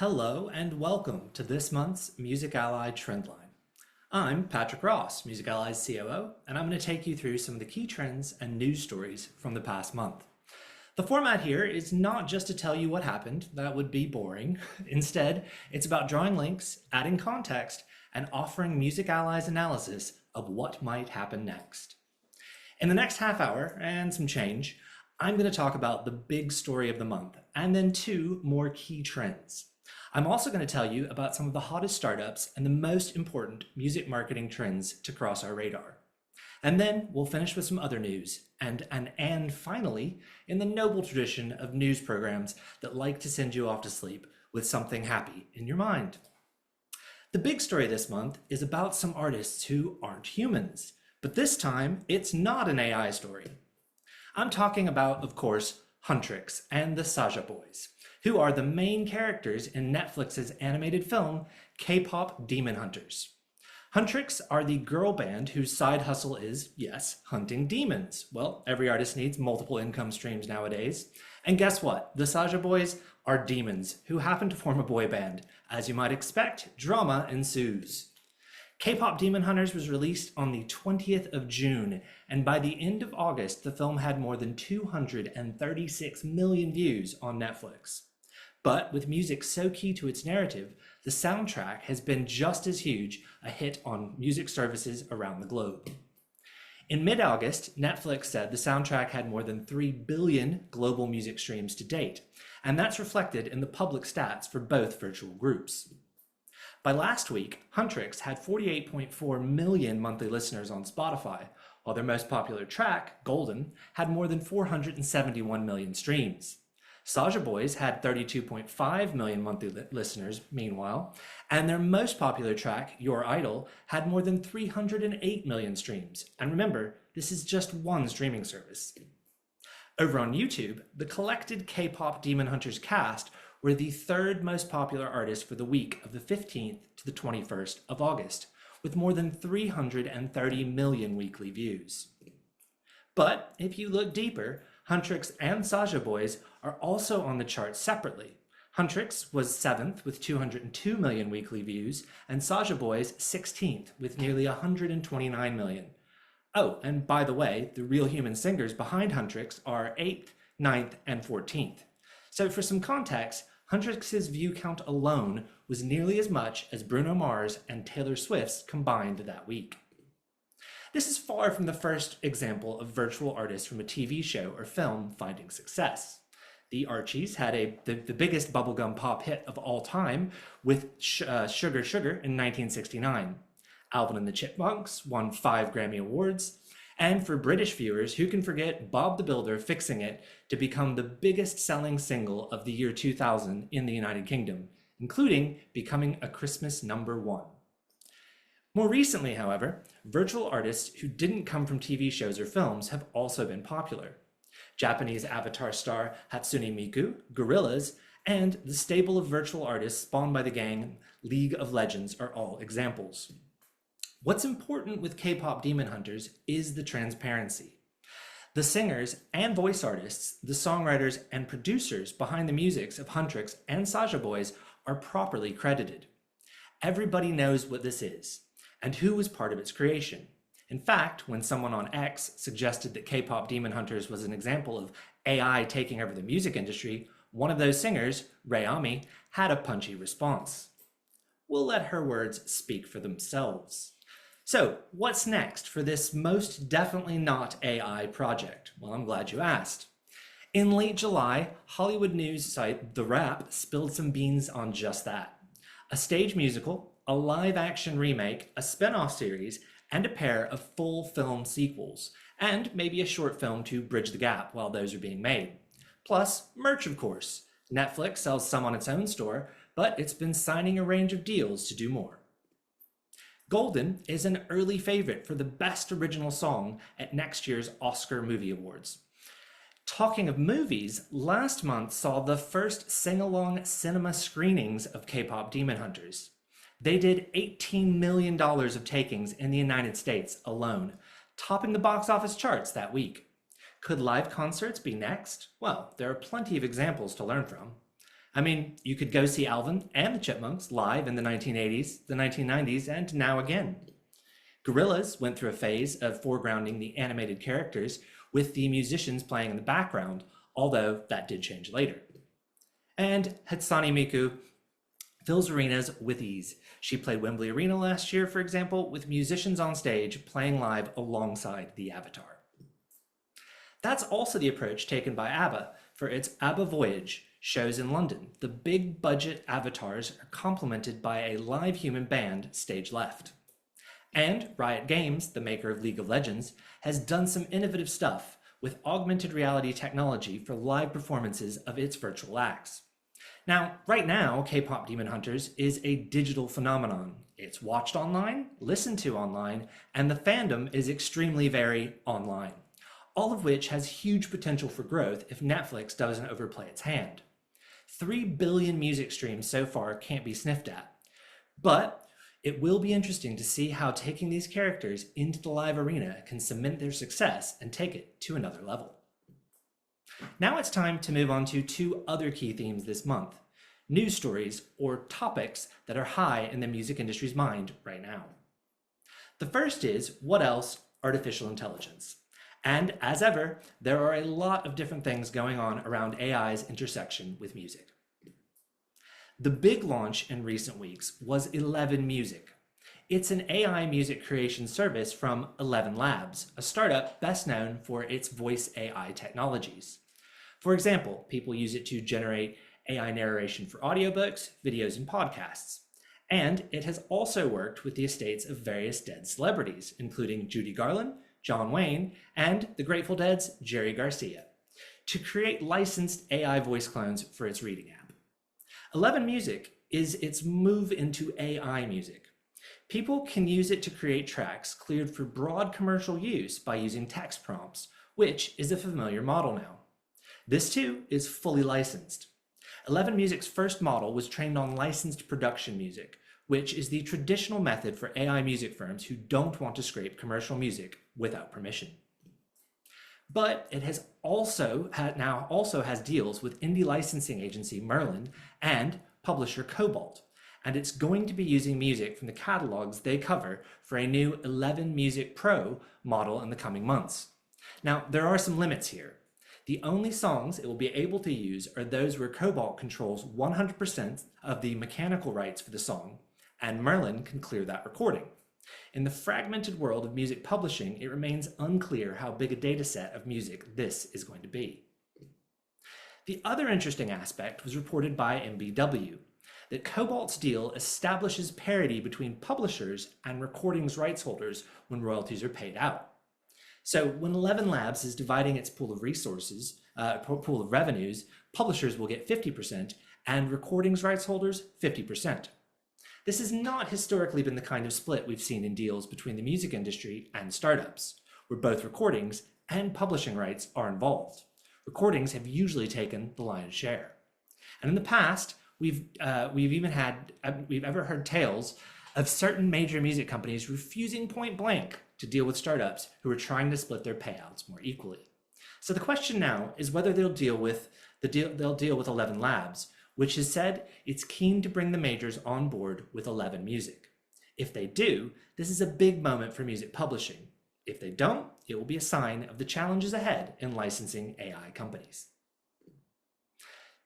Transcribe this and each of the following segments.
Hello and welcome to this month's Music Ally Trendline. I'm Patrick Ross, Music Ally's COO, and I'm going to take you through some of the key trends and news stories from the past month. The format here is not just to tell you what happened, that would be boring. Instead, it's about drawing links, adding context, and offering Music Ally's analysis of what might happen next. In the next half hour and some change, I'm going to talk about the big story of the month and then two more key trends. I'm also going to tell you about some of the hottest startups and the most important music marketing trends to cross our radar. And then we'll finish with some other news and finally, in the noble tradition of news programs that like to send you off to sleep with something happy in your mind. The big story this month is about some artists who aren't humans, but this time it's not an AI story. I'm talking about, of course, Huntrix and the Saja Boys, who are the main characters in Netflix's animated film, K-pop Demon Hunters. Huntrix are the girl band whose side hustle is, yes, hunting demons. Well, every artist needs multiple income streams nowadays. And guess what? The Saja Boys are demons who happen to form a boy band. As you might expect, drama ensues. K-pop Demon Hunters was released on the 20th of June, and by the end of August, the film had more than 236 million views on Netflix. But with music so key to its narrative, the soundtrack has been just as huge a hit on music services around the globe. In mid-August, Netflix said the soundtrack had more than 3 billion global music streams to date, and that's reflected in the public stats for both virtual groups. By last week, Huntrix had 48.4 million monthly listeners on Spotify, while their most popular track, Golden, had more than 471 million streams. Saja Boys had 32.5 million monthly listeners, meanwhile, and their most popular track, Your Idol, had more than 308 million streams. And remember, this is just one streaming service. Over on YouTube, the collected K-pop Demon Hunters cast were the third most popular artist for the week of the 15th to the 21st of August, with more than 330 million weekly views. But if you look deeper, Huntrix and Saja Boys are also on the charts separately. Huntrix was 7th with 202 million weekly views, and Saja Boys 16th with nearly 129 million. Oh, and by the way, the real human singers behind Huntrix are 8th, 9th, and 14th. So for some context, Huntrix's view count alone was nearly as much as Bruno Mars and Taylor Swift's combined that week. This is far from the first example of virtual artists from a TV show or film finding success. The Archies had the biggest bubblegum pop hit of all time with Sugar Sugar in 1969. Alvin and the Chipmunks won 5 Grammy Awards. And for British viewers, who can forget Bob the Builder fixing it to become the biggest selling single of the year 2000 in the United Kingdom, including becoming a Christmas #1. More recently, however, virtual artists who didn't come from TV shows or films have also been popular. Japanese Avatar star Hatsune Miku, Gorillaz, and the stable of virtual artists spawned by the gang League of Legends are all examples. What's important with K-pop Demon Hunters is the transparency. The singers and voice artists, the songwriters and producers behind the musics of Huntrix and Saja Boys are properly credited. Everybody knows what this is and who was part of its creation. In fact, when someone on X suggested that K-pop Demon Hunters was an example of AI taking over the music industry, one of those singers, Rayami, had a punchy response. We'll let her words speak for themselves. So, what's next for this most definitely not AI project? Well, I'm glad you asked. In late July, Hollywood news site The Wrap spilled some beans on just that. A stage musical, a live-action remake, a spin-off series, and a pair of full film sequels, and maybe a short film to bridge the gap while those are being made. Plus, merch, of course. Netflix sells some on its own store, but it's been signing a range of deals to do more. Golden is an early favorite for the Best Original Song at next year's Oscar Movie Awards. Talking of movies, last month saw the first sing-along cinema screenings of K-pop Demon Hunters. They did $18 million of takings in the United States alone, topping the box office charts that week. Could live concerts be next? Well, there are plenty of examples to learn from. I mean, you could go see Alvin and the Chipmunks live in the 1980s, the 1990s, and now again. Gorillaz went through a phase of foregrounding the animated characters with the musicians playing in the background, although that did change later. And Hatsune Miku fills arenas with ease. She played Wembley Arena last year, for example, with musicians on stage playing live alongside the avatar. That's also the approach taken by ABBA for its ABBA Voyage shows in London. The big budget avatars are complemented by a live human band stage left. And Riot Games, the maker of League of Legends, has done some innovative stuff with augmented reality technology for live performances of its virtual acts. Now, right now, K-pop Demon Hunters is a digital phenomenon. It's watched online, listened to online, and the fandom is extremely very online, all of which has huge potential for growth if Netflix doesn't overplay its hand. 3 billion music streams so far can't be sniffed at, but it will be interesting to see how taking these characters into the live arena can cement their success and take it to another level. Now it's time to move on to 2 other key themes this month, news stories or topics that are high in the music industry's mind right now. The first is, what else? Artificial intelligence. And as ever, there are a lot of different things going on around AI's intersection with music. The big launch in recent weeks was 11 Music. It's an AI music creation service from 11 Labs, a startup best known for its voice AI technologies. For example, people use it to generate AI narration for audiobooks, videos, and podcasts. And it has also worked with the estates of various dead celebrities, including Judy Garland, John Wayne, and the Grateful Dead's Jerry Garcia, to create licensed AI voice clones for its reading app. 11 Music is its move into AI music. People can use it to create tracks cleared for broad commercial use by using text prompts, which is a familiar model now. This too is fully licensed. 11 Music's first model was trained on licensed production music, which is the traditional method for AI music firms who don't want to scrape commercial music without permission. But it has now has deals with indie licensing agency Merlin and publisher Cobalt, and it's going to be using music from the catalogs they cover for a new 11 Music Pro model in the coming months. Now, there are some limits here. The only songs it will be able to use are those where Cobalt controls 100% of the mechanical rights for the song, and Merlin can clear that recording. In the fragmented world of music publishing, it remains unclear how big a data set of music this is going to be. The other interesting aspect was reported by MBW, that Cobalt's deal establishes parity between publishers and recordings rights holders when royalties are paid out. So when 11 Labs is dividing its pool of resources, pool of revenues, publishers will get 50% and recordings rights holders 50%. This has not historically been the kind of split we've seen in deals between the music industry and startups, where both recordings and publishing rights are involved. Recordings have usually taken the lion's share. And in the past, we've ever heard tales of certain major music companies refusing point blank to deal with startups who are trying to split their payouts more equally. So the question now is whether they'll deal with 11 Labs, which has said it's keen to bring the majors on board with 11 Music. If they do, this is a big moment for music publishing. If they don't, it will be a sign of the challenges ahead in licensing AI companies.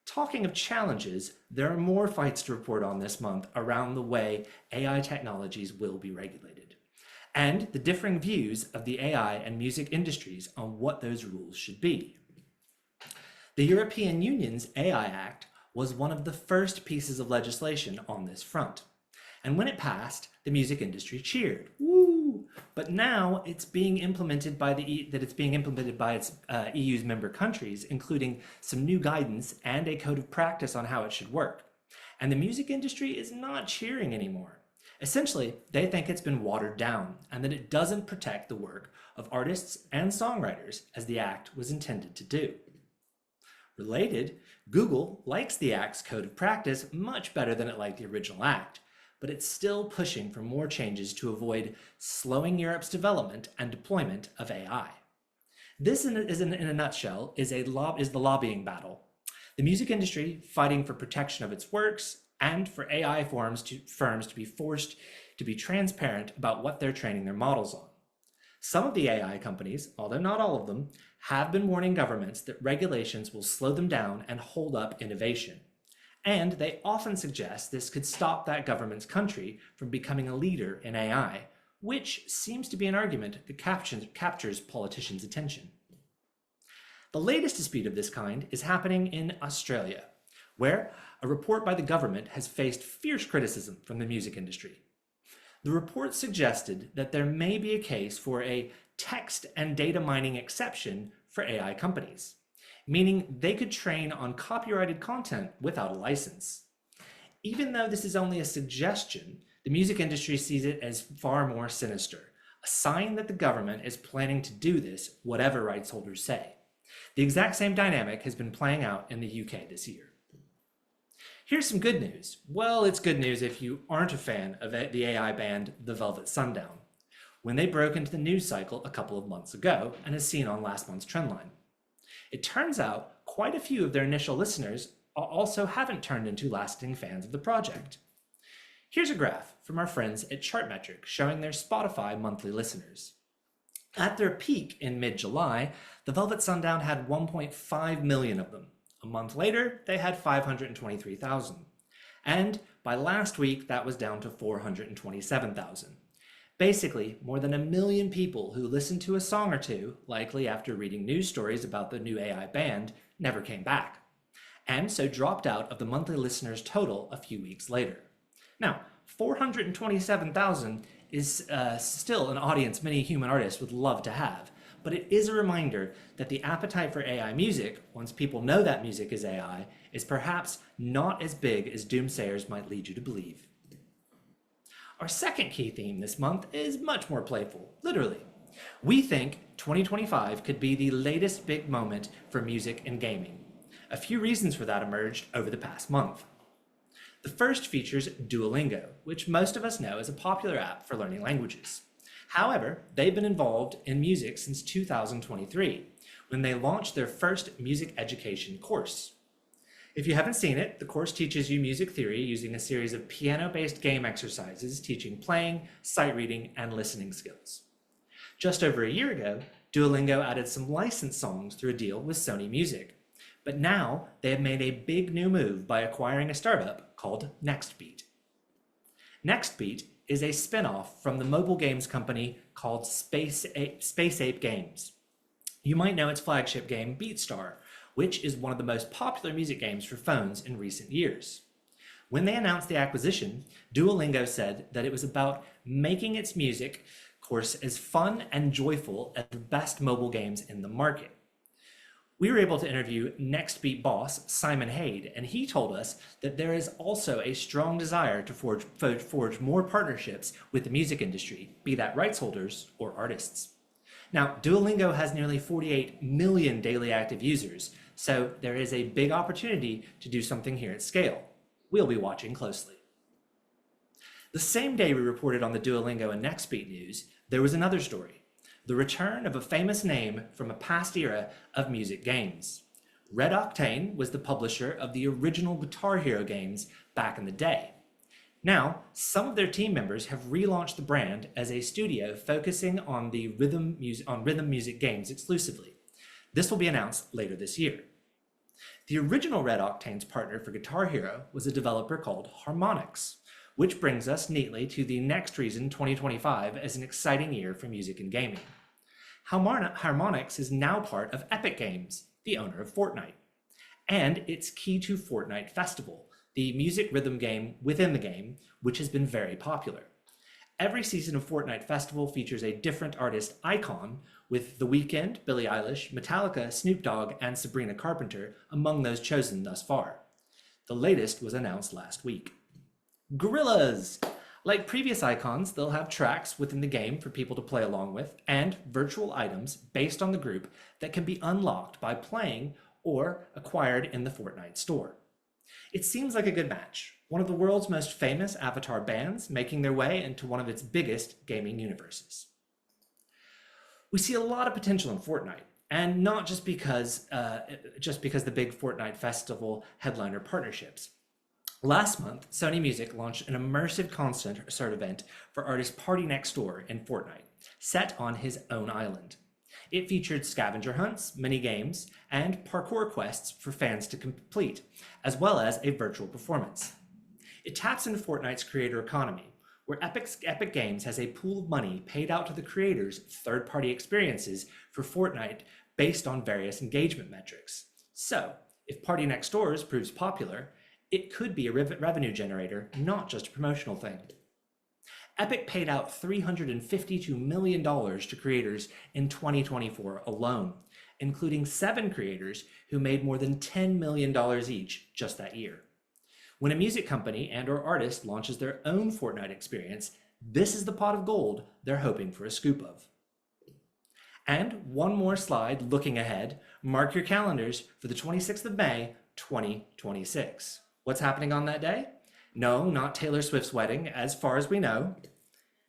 Talking of challenges, there are more fights to report on this month around the way AI technologies will be regulated, and the differing views of the AI and music industries on what those rules should be. The European Union's AI Act was one of the first pieces of legislation on this front. And when it passed, the music industry cheered. Woo! But now it's being implemented by its EU's member countries, including some new guidance and a code of practice on how it should work. And the music industry is not cheering anymore. Essentially, they think it's been watered down and that it doesn't protect the work of artists and songwriters as the act was intended to do. Related, Google likes the Act's code of practice much better than it liked the original Act, but it's still pushing for more changes to avoid slowing Europe's development and deployment of AI. This, in a nutshell, is the lobbying battle. The music industry fighting for protection of its works and for AI firms to be forced to be transparent about what they're training their models on. Some of the AI companies, although not all of them, have been warning governments that regulations will slow them down and hold up innovation. And they often suggest this could stop that government's country from becoming a leader in AI, which seems to be an argument that captures politicians' attention. The latest dispute of this kind is happening in Australia, where a report by the government has faced fierce criticism from the music industry. The report suggested that there may be a case for a text and data mining exception for AI companies, meaning they could train on copyrighted content without a license. Even though this is only a suggestion, the music industry sees it as far more sinister, a sign that the government is planning to do this, whatever rights holders say. The exact same dynamic has been playing out in the UK this year. Here's some good news. Well, it's good news if you aren't a fan of the AI band The Velvet Sundown, when they broke into the news cycle a couple of months ago and is seen on last month's Trendline. It turns out quite a few of their initial listeners also haven't turned into lasting fans of the project. Here's a graph from our friends at Chartmetric showing their Spotify monthly listeners. At their peak in mid-July, The Velvet Sundown had 1.5 million of them. A month later, they had 523,000. And by last week, that was down to 427,000. Basically, more than 1 million people who listened to a song or two, likely after reading news stories about the new AI band, never came back, and so dropped out of the monthly listeners total a few weeks later. Now, 427,000 is still an audience many human artists would love to have, but it is a reminder that the appetite for AI music, once people know that music is AI, is perhaps not as big as doomsayers might lead you to believe. Our second key theme this month is much more playful, literally. We think 2025 could be the latest big moment for music and gaming. A few reasons for that emerged over the past month. The first features Duolingo, which most of us know as a popular app for learning languages. However, they've been involved in music since 2023, when they launched their first music education course. If you haven't seen it, the course teaches you music theory using a series of piano-based game exercises teaching playing, sight reading, and listening skills. Just over a year ago, Duolingo added some licensed songs through a deal with Sony Music. But now they have made a big new move by acquiring a startup called Nextbeat. Nextbeat is a spin-off from the mobile games company called Space Ape Games. You might know its flagship game, BeatStar, which is one of the most popular music games for phones in recent years. When they announced the acquisition, Duolingo said that it was about making its music course as fun and joyful as the best mobile games in the market. We were able to interview Nextbeat boss Simon Haid, and he told us that there is also a strong desire to forge more partnerships with the music industry, be that rights holders or artists. Now, Duolingo has nearly 48 million daily active users, so there is a big opportunity to do something here at scale. We'll be watching closely. The same day we reported on the Duolingo and Nextbeat news, there was another story. The return of a famous name from a past era of music games. Red Octane was the publisher of the original Guitar Hero games back in the day. Now, some of their team members have relaunched the brand as a studio focusing on rhythm music games exclusively. This will be announced later this year. The original Red Octane's partner for Guitar Hero was a developer called Harmonix, which brings us neatly to the next reason 2025 is an exciting year for music and gaming. Harmonix is now part of Epic Games, the owner of Fortnite, and it's key to Fortnite Festival, the music rhythm game within the game, which has been very popular. Every season of Fortnite Festival features a different artist icon, with The Weeknd, Billie Eilish, Metallica, Snoop Dogg, and Sabrina Carpenter among those chosen thus far. The latest was announced last week. Gorillas! Like previous icons, they'll have tracks within the game for people to play along with, and virtual items based on the group that can be unlocked by playing or acquired in the Fortnite store. It seems like a good match. One of the world's most famous avatar bands making their way into one of its biggest gaming universes. We see a lot of potential in Fortnite, And not just because the big Fortnite festival headliner partnerships. Last month, Sony Music launched an immersive concert event for artist Party Next Door in Fortnite, set on his own island. It featured scavenger hunts, mini games, and parkour quests for fans to complete, as well as a virtual performance. It taps into Fortnite's creator economy, where Epic Games has a pool of money paid out to the creators' third-party experiences for Fortnite based on various engagement metrics. So, if Party Next Doors proves popular, it could be a revenue generator, not just a promotional thing. Epic paid out $352 million to creators in 2024 alone, including 7 creators who made more than $10 million each just that year. When a music company and/or artist launches their own Fortnite experience, this is the pot of gold they're hoping for a scoop of. And one more slide looking ahead. Mark your calendars for the 26th of May, 2026. What's happening on that day? No, not Taylor Swift's wedding, as far as we know.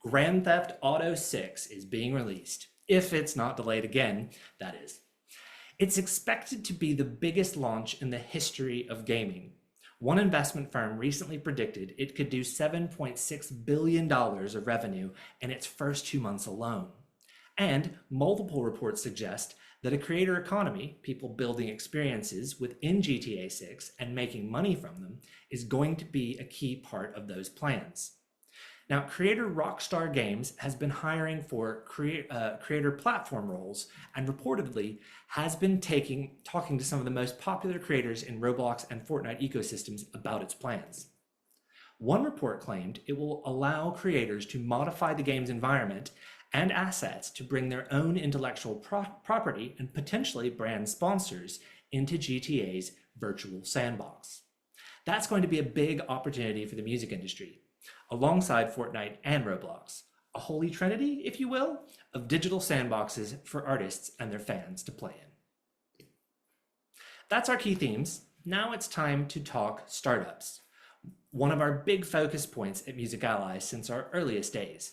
Grand Theft Auto 6 is being released, if it's not delayed again, that is. It's expected to be the biggest launch in the history of gaming. One investment firm recently predicted it could do $7.6 billion of revenue in its first 2 months alone. And multiple reports suggest that a creator economy, people building experiences within GTA 6 and making money from them, is going to be a key part of those plans. Now, creator Rockstar Games has been hiring for creator platform roles and reportedly has been talking to some of the most popular creators in Roblox and Fortnite ecosystems about its plans. One report claimed it will allow creators to modify the game's environment and assets to bring their own intellectual property and potentially brand sponsors into GTA's virtual sandbox. That's going to be a big opportunity for the music industry, alongside Fortnite and Roblox, a holy trinity, if you will, of digital sandboxes for artists and their fans to play in. That's our key themes. Now it's time to talk startups, one of our big focus points at Music Ally since our earliest days.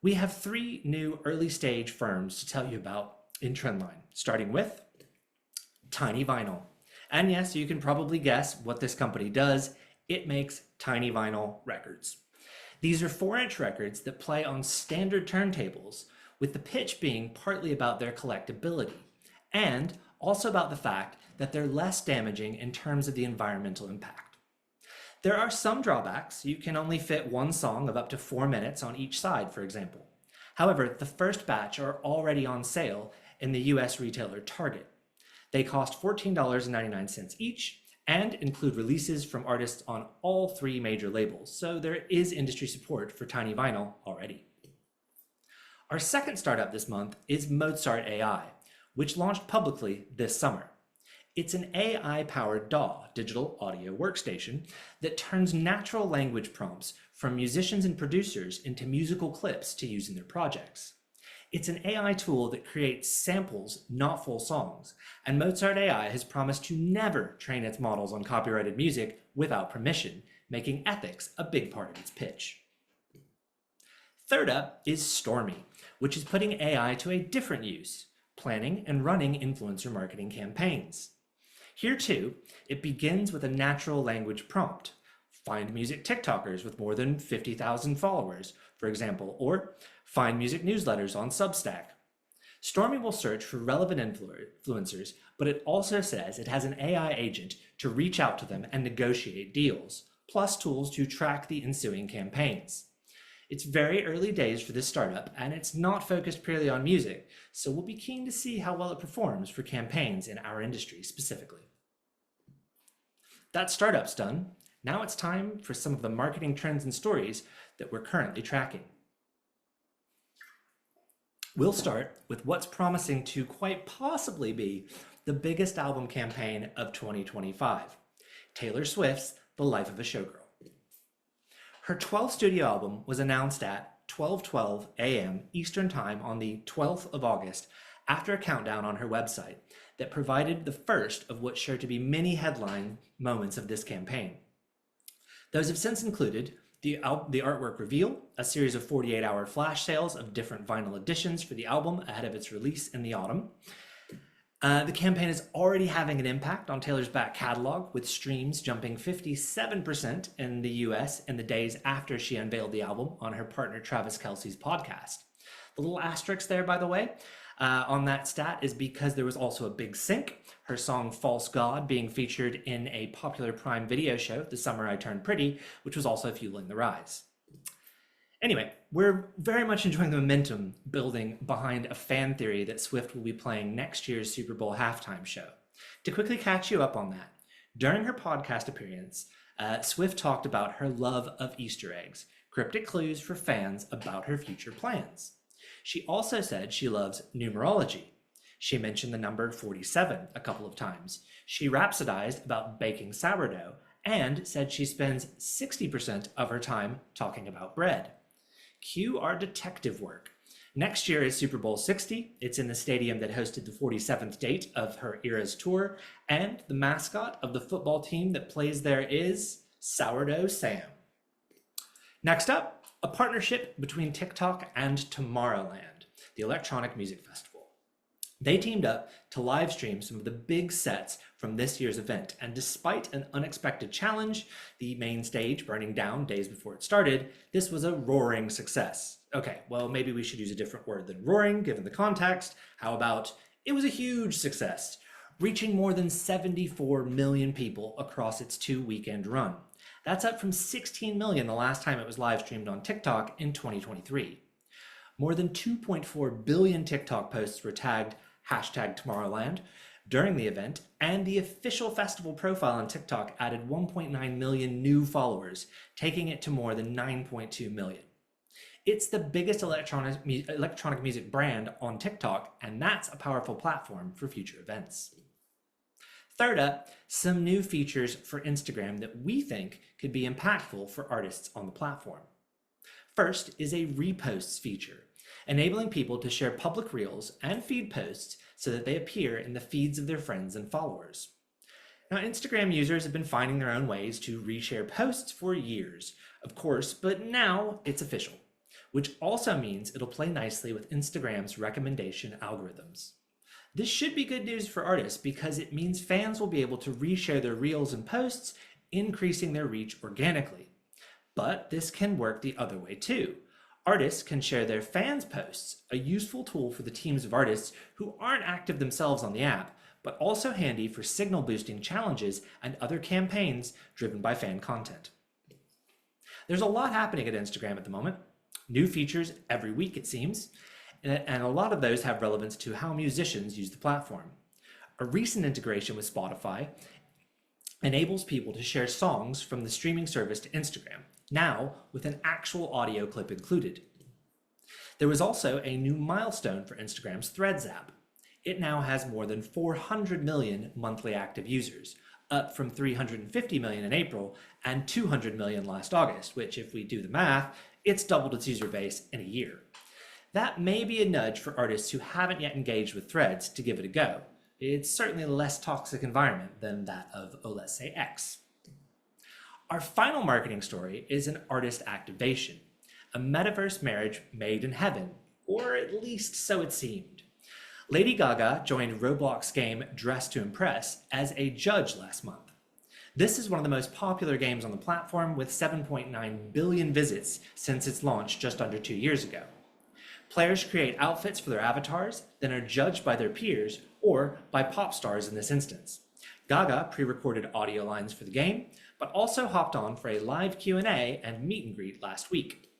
We have 3 new early stage firms to tell you about in Trendline, starting with Tiny Vinyl. And yes, you can probably guess what this company does. It makes tiny vinyl records. These are 4-inch records that play on standard turntables, with the pitch being partly about their collectability, and also about the fact that they're less damaging in terms of the environmental impact. There are some drawbacks. You can only fit one song of up to 4 minutes on each side, for example. However, the first batch are already on sale in the US retailer Target. They cost $14.99 each, and include releases from artists on all 3 major labels, so there is industry support for tiny vinyl already. Our second startup this month is Mozart AI, which launched publicly this summer. It's an AI-powered DAW, digital audio workstation, that turns natural language prompts from musicians and producers into musical clips to use in their projects. It's an AI tool that creates samples, not full songs, and Mozart AI has promised to never train its models on copyrighted music without permission, making ethics a big part of its pitch. Third up is Stormy, which is putting AI to a different use, planning and running influencer marketing campaigns. Here too, it begins with a natural language prompt. Find music TikTokers with more than 50,000 followers, for example, or find music newsletters on Substack. Stormy will search for relevant influencers, but it also says it has an AI agent to reach out to them and negotiate deals, plus tools to track the ensuing campaigns. It's very early days for this startup, and it's not focused purely on music, so we'll be keen to see how well it performs for campaigns in our industry specifically. That startup's done. Now it's time for some of the marketing trends and stories that we're currently tracking. We'll start with what's promising to quite possibly be the biggest album campaign of 2025, Taylor Swift's The Life of a Showgirl. Her 12th studio album was announced at 12:12 a.m. Eastern Time on the 12th of August after a countdown on her website that provided the first of what's sure to be many headline moments of this campaign. Those have since included The artwork reveal, a series of 48-hour flash sales of different vinyl editions for the album ahead of its release in the autumn. The campaign is already having an impact on Taylor's back catalog, with streams jumping 57% in the US in the days after she unveiled the album on her partner Travis Kelce's podcast. The little asterisk there, by the way, on that stat is because there was also a big sync, her song False God being featured in a popular Prime Video show, The Summer I Turned Pretty, which was also fueling the rise. Anyway, we're very much enjoying the momentum building behind a fan theory that Swift will be playing next year's Super Bowl halftime show. To quickly catch you up on that, during her podcast appearance, Swift talked about her love of Easter eggs, cryptic clues for fans about her future plans. She also said she loves numerology. She mentioned the number 47 a couple of times. She rhapsodized about baking sourdough and said she spends 60% of her time talking about bread. Cue our detective work. Next year is Super Bowl 60. It's in the stadium that hosted the 47th date of her Eras tour, and the mascot of the football team that plays there is Sourdough Sam. Next up, a partnership between TikTok and Tomorrowland, the electronic music festival. They teamed up to live stream some of the big sets from this year's event, and despite an unexpected challenge, the main stage burning down days before it started, this was a roaring success. Okay, well, maybe we should use a different word than roaring, given the context. How about, it was a huge success, reaching more than 74 million people across its 2-weekend run. That's up from 16 million the last time it was live streamed on TikTok in 2023. More than 2.4 billion TikTok posts were tagged #Tomorrowland during the event, and the official festival profile on TikTok added 1.9 million new followers, taking it to more than 9.2 million. It's the biggest electronic music brand on TikTok, and that's a powerful platform for future events. Third up, some new features for Instagram that we think could be impactful for artists on the platform. First is a reposts feature, enabling people to share public reels and feed posts so that they appear in the feeds of their friends and followers. Now, Instagram users have been finding their own ways to reshare posts for years, of course, but now it's official, which also means it'll play nicely with Instagram's recommendation algorithms. This should be good news for artists because it means fans will be able to reshare their reels and posts, increasing their reach organically. But this can work the other way too. Artists can share their fans' posts, a useful tool for the teams of artists who aren't active themselves on the app, but also handy for signal boosting challenges and other campaigns driven by fan content. There's a lot happening at Instagram at the moment. New features every week, it seems, and a lot of those have relevance to how musicians use the platform. A recent integration with Spotify enables people to share songs from the streaming service to Instagram, now with an actual audio clip included. There was also a new milestone for Instagram's Threads app. It now has more than 400 million monthly active users, up from 350 million in April and 200 million last August, which, if we do the math, it's doubled its user base in a year. That may be a nudge for artists who haven't yet engaged with Threads to give it a go. It's certainly a less toxic environment than that of, let's say, X. Our final marketing story is an artist activation, a metaverse marriage made in heaven, or at least so it seemed. Lady Gaga joined Roblox game Dress to Impress as a judge last month. This is one of the most popular games on the platform, with 7.9 billion visits since its launch just under 2 years ago. Players create outfits for their avatars, then are judged by their peers, or by pop stars in this instance. Gaga pre-recorded audio lines for the game, but also hopped on for a live Q&A and meet and greet last week.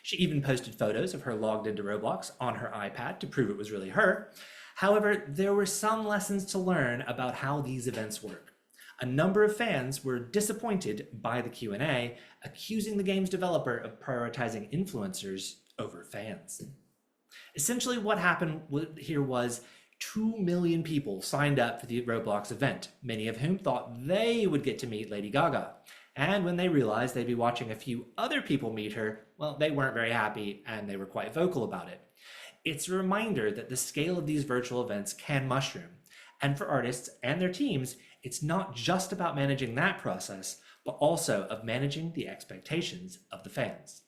She even posted photos of her logged into Roblox on her iPad to prove it was really her. However, there were some lessons to learn about how these events work. A number of fans were disappointed by the Q&A, accusing the game's developer of prioritizing influencers over fans. Essentially, what happened here was 2 million people signed up for the Roblox event, many of whom thought they would get to meet Lady Gaga. And when they realized they'd be watching a few other people meet her, well, they weren't very happy and they were quite vocal about it. It's a reminder that the scale of these virtual events can mushroom. And for artists and their teams, it's not just about managing that process, but also of managing the expectations of the fans.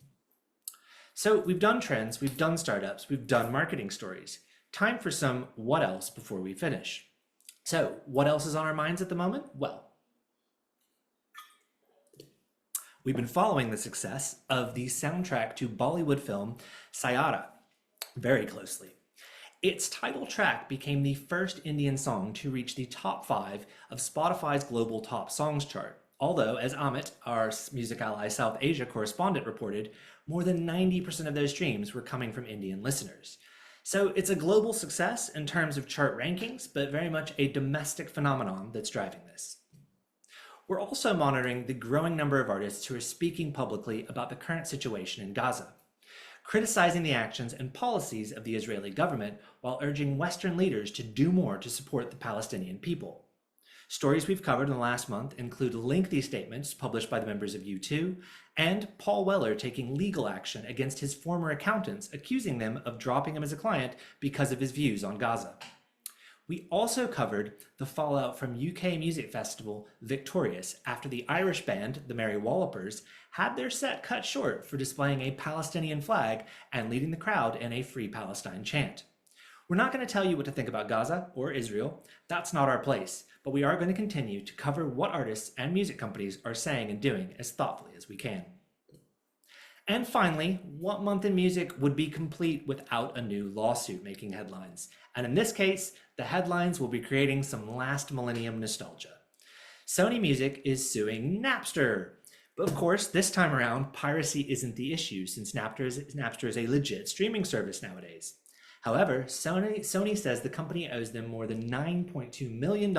So we've done trends, we've done startups, we've done marketing stories. Time for some what else before we finish. So what else is on our minds at the moment? Well, we've been following the success of the soundtrack to Bollywood film Sayara very closely. Its title track became the first Indian song to reach the top 5 of Spotify's global top songs chart. Although, as Amit, our Music Ally South Asia correspondent, reported, more than 90% of those streams were coming from Indian listeners. So it's a global success in terms of chart rankings, but very much a domestic phenomenon that's driving this. We're also monitoring the growing number of artists who are speaking publicly about the current situation in Gaza, criticizing the actions and policies of the Israeli government while urging Western leaders to do more to support the Palestinian people. Stories we've covered in the last month include lengthy statements published by the members of U2 and Paul Weller taking legal action against his former accountants, accusing them of dropping him as a client because of his views on Gaza. We also covered the fallout from UK music festival Victorious after the Irish band, the Merry Wallopers, had their set cut short for displaying a Palestinian flag and leading the crowd in a Free Palestine chant. We're not going to tell you what to think about Gaza or Israel. That's not our place, but we are going to continue to cover what artists and music companies are saying and doing as thoughtfully as we can. And finally, what month in music would be complete without a new lawsuit making headlines? And in this case, the headlines will be creating some last millennium nostalgia. Sony Music is suing Napster. But of course, this time around, piracy isn't the issue since Napster is a legit streaming service nowadays. However, Sony says the company owes them more than $9.2 million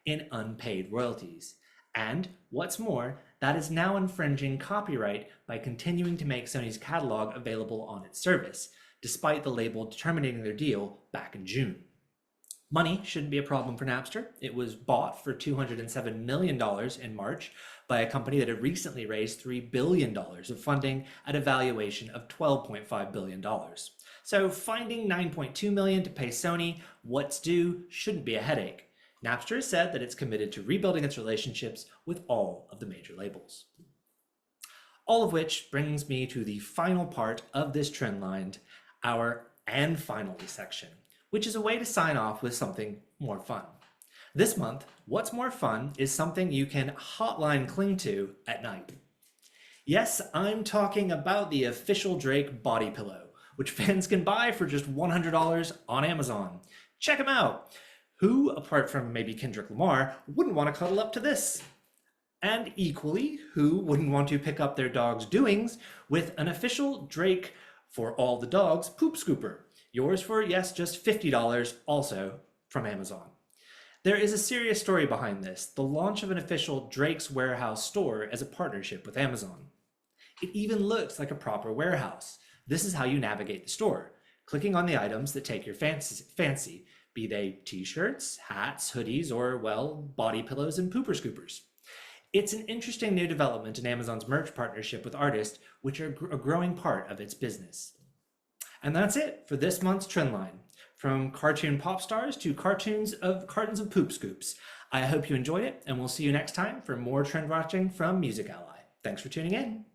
in unpaid royalties. And what's more, that is now infringing copyright by continuing to make Sony's catalog available on its service, despite the label terminating their deal back in June. Money shouldn't be a problem for Napster. It was bought for $207 million in March by a company that had recently raised $3 billion of funding at a valuation of $12.5 billion. So finding $9.2 million to pay Sony what's due shouldn't be a headache. Napster has said that it's committed to rebuilding its relationships with all of the major labels. All of which brings me to the final part of this trend line, our and finally section, which is a way to sign off with something more fun. This month, what's more fun is something you can hotline cling to at night. Yes, I'm talking about the official Drake body pillow, which fans can buy for just $100 on Amazon. Check them out. Who, apart from maybe Kendrick Lamar, wouldn't want to cuddle up to this? And equally, who wouldn't want to pick up their dog's doings with an official Drake for all the dogs poop scooper? Yours for, yes, just $50, also from Amazon. There is a serious story behind this, the launch of an official Drake's Warehouse store as a partnership with Amazon. It even looks like a proper warehouse. This is how you navigate the store, clicking on the items that take your fancy, be they t-shirts, hats, hoodies, or, well, body pillows and pooper scoopers. It's an interesting new development in Amazon's merch partnership with artists, which are a growing part of its business. And that's it for this month's Trendline. From cartoon pop stars to cartons of poop scoops. I hope you enjoyed it, and we'll see you next time for more trend watching from Music Ally. Thanks for tuning in.